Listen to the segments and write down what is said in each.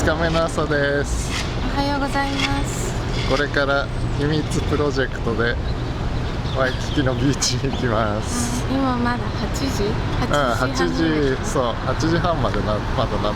2日目の朝です。おはようございます。これから秘密プロジェクトでワイキキのビーチに行きます。今まだ8時8時、そう、8時半までまだなってない。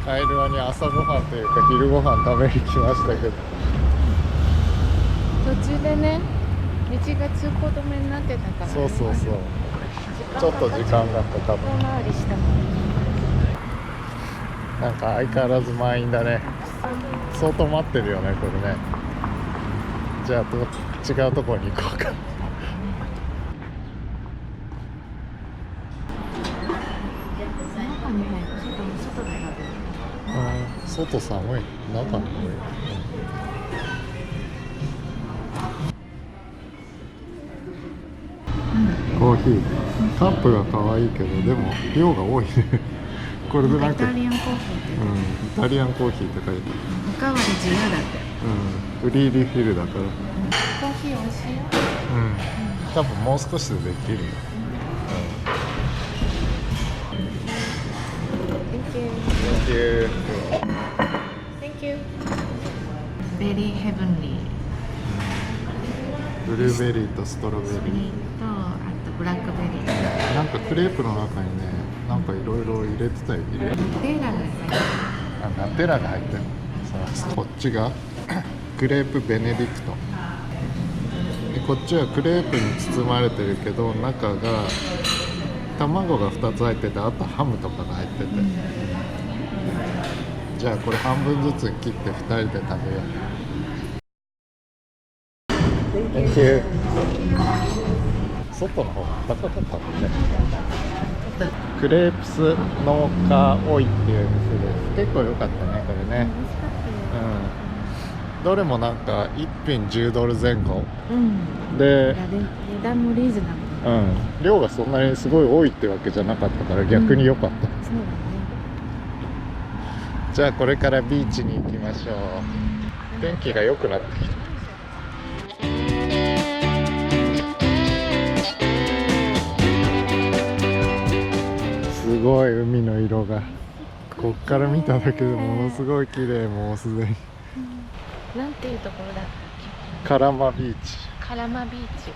カイルアに朝ごはんというか昼ごはん食べに来ましたけど、途中でね、道が通行止めになってたから、ね、そうちょっと時間がかかった。遠回りしたもん。なんか相変わらず満員だね。相当待ってるよねこれね。じゃあ違うところに行こうか。外寒い、中にコーヒーカップが可愛いけど、でも量が多いね。これでなんかイタリアンコーヒーって、イタリアンコーヒーって書いてある。おかわり自由だって。フリーリフィルだから。コーヒー美味しいよ。多分もう少しでできるよ。Thank you. Thank you. Very heavenly. ブルーベリーとストロベリーと、あとブラックベリー。なんかクレープの中にね、なんかいろいろ入れてたよ。ナテラが入ってる。こっちがクレープベネディクトで、こっちはクレープに包まれてるけど、中が卵が2つ入ってて、あとハムとかが入ってて、じゃあこれ半分ずつ切って2人で食べよう。Thank you. 外の方が高かったもんね。クレープス農家オイっていう店で結構良かったねこれね。どれもなんか1品$10前後、で値段もリーズナブル。量がそんなにすごい多いってわけじゃなかったから逆に良かった。そうだね。じゃあこれからビーチに行きましょう。天気が良くなってきた。すごい海の色が、こっから見ただけでものすごい綺麗。もうすでに。なんていうところだっけ？カラマビーチ。カラマビーチ。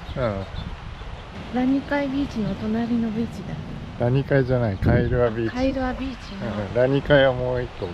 ラニカイビーチの隣のビーチだ。ラニカイじゃない、カイルアビーチ。カイルアビーチの、ラニカイはもう一個。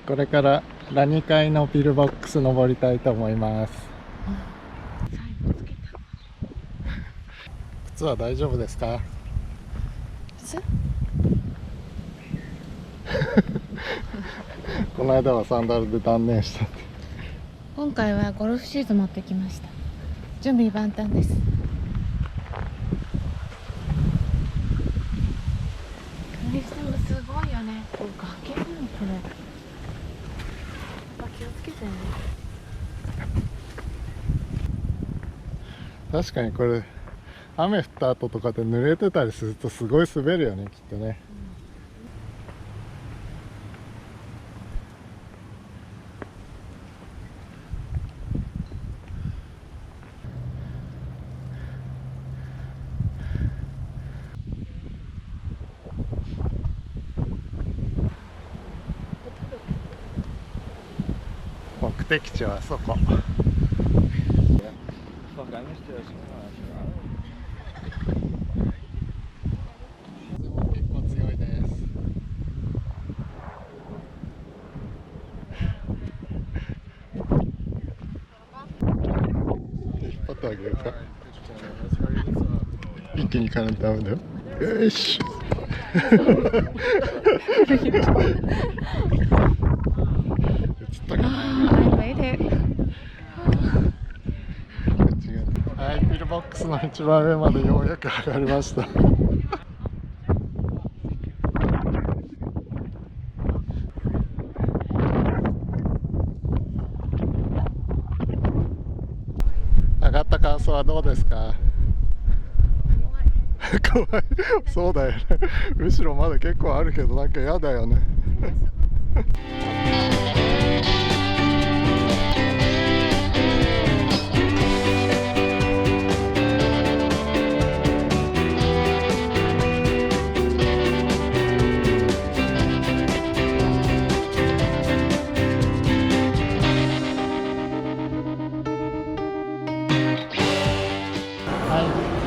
これからラニカイのピルボックス登りたいと思います。靴は大丈夫ですか？この間はサンダルで断念したって。今回はゴルフシューズ持ってきました。準備万端です。にしてもすごいよね。これ崖なのこれ。気をつけてね。確かにこれ雨降った後とかで濡れてたりするとすごい滑るよね、きっとね。目的地はそこ。あげようか。一気にカウントダウンだよ。よし。映ったかな。はい、ピルボックスの一番上までようやく上がりました。上がった感想はどうですか？怖い。そうだよね。後ろまだ結構あるけどなんか嫌だよね。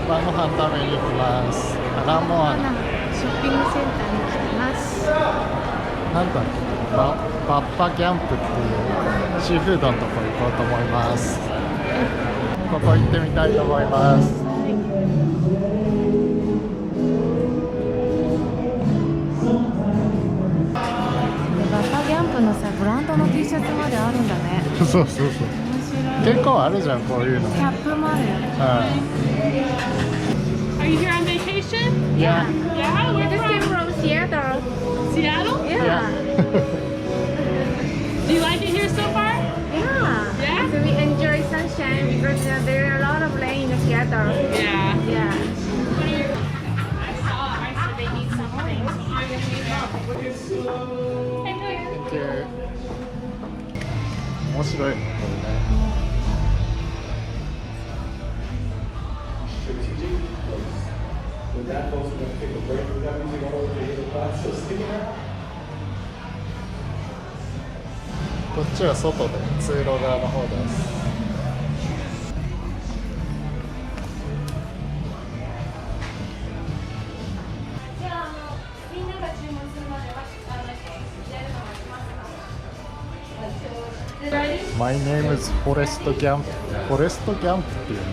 晩ご飯食べに行きます。アラモアナショッピングセンターに来てます。なんだっけ、バッバギャンプっていうシーフードのところ行こうと思います。ここ行ってみたいと思います。バッバギャンプのさ、ブランドの T シャツまであるんだね。そうそうそう。結構あるじゃん、こういうの。キャップまで。Are you here on vacation? Yeah. Yeah, We where just came from? from Seattle. Seattle? Yeah. Do you like it here so far? Yeah. Yeah? So we enjoy sunshine because there are a lot of rain in Seattle. Yeah. Yeah. I saw they need something. 面白いね、これね。こっちは外で通路側の方です。My name is Forest Camp。フォレストキャンプっていうの。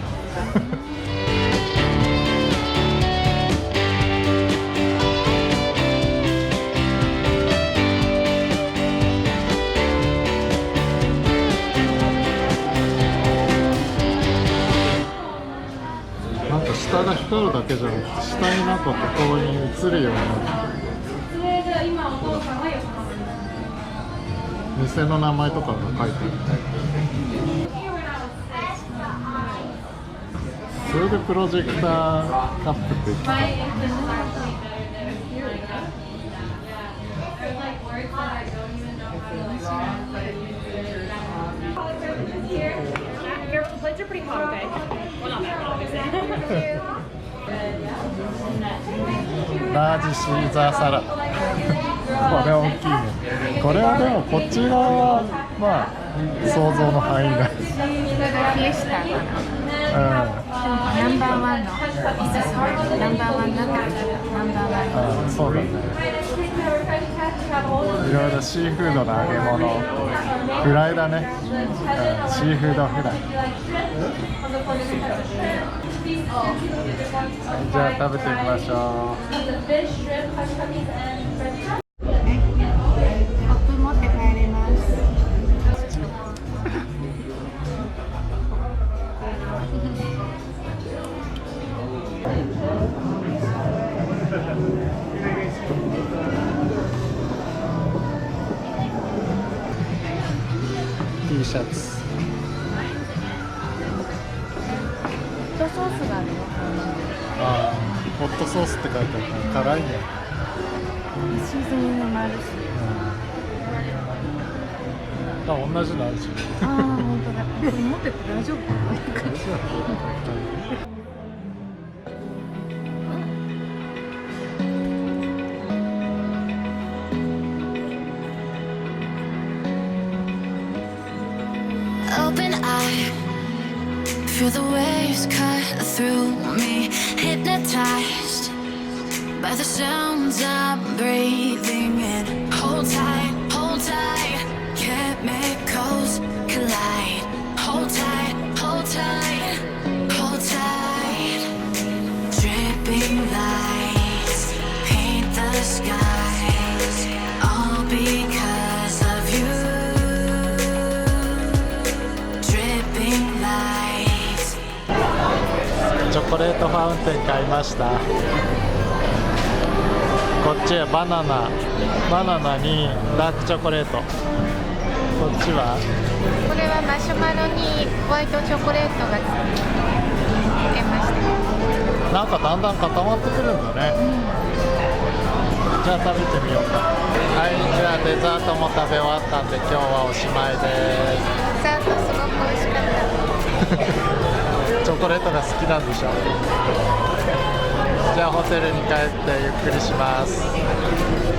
なんか下が光るだけじゃなくて、下になんかここに映るようになって。店の名前とかが書いてあるね。それでプロジェクターカップって言ってた。Plates are pretty hot, okay? Well, not that hot, obviously. ラージシーザーサラダ。これ大きいね。これはでもこっち側はまあ想像の範囲内。フィエスタかな。ナンバーワンのおすすめ。ナンバーワンなんだけど、ナンバーワン。そうだね。いろいろシーフードの揚げ物、フライだね。シーフードフライ。じゃあ食べてみましょう。コップ持って帰れます。T シャツ。ホットソースがあるよ。ああ、ホットソースって書いてあるから辛いね。シーズニングもあるし。同じのあるし。ああ、本当だ。これ持ってて大丈夫かな。Open eye, feel the waves cut through me, hypnotized by the sounds I'm breathing in. Hold tight, chemicals collide. Hold tight, コレートファウンテン買いました。こっちはバナナにダークチョコレート。こっちはこれはマシュマロにホワイトチョコレートがつけました。なんかだんだん固まってくるんだね。じゃあ食べてみようか。はい、じゃあデザートも食べ終わったんで今日はおしまいです。デザートすごく美味しかった。チョコレートが好きなんでしょ。じゃあホテルに帰ってゆっくりします。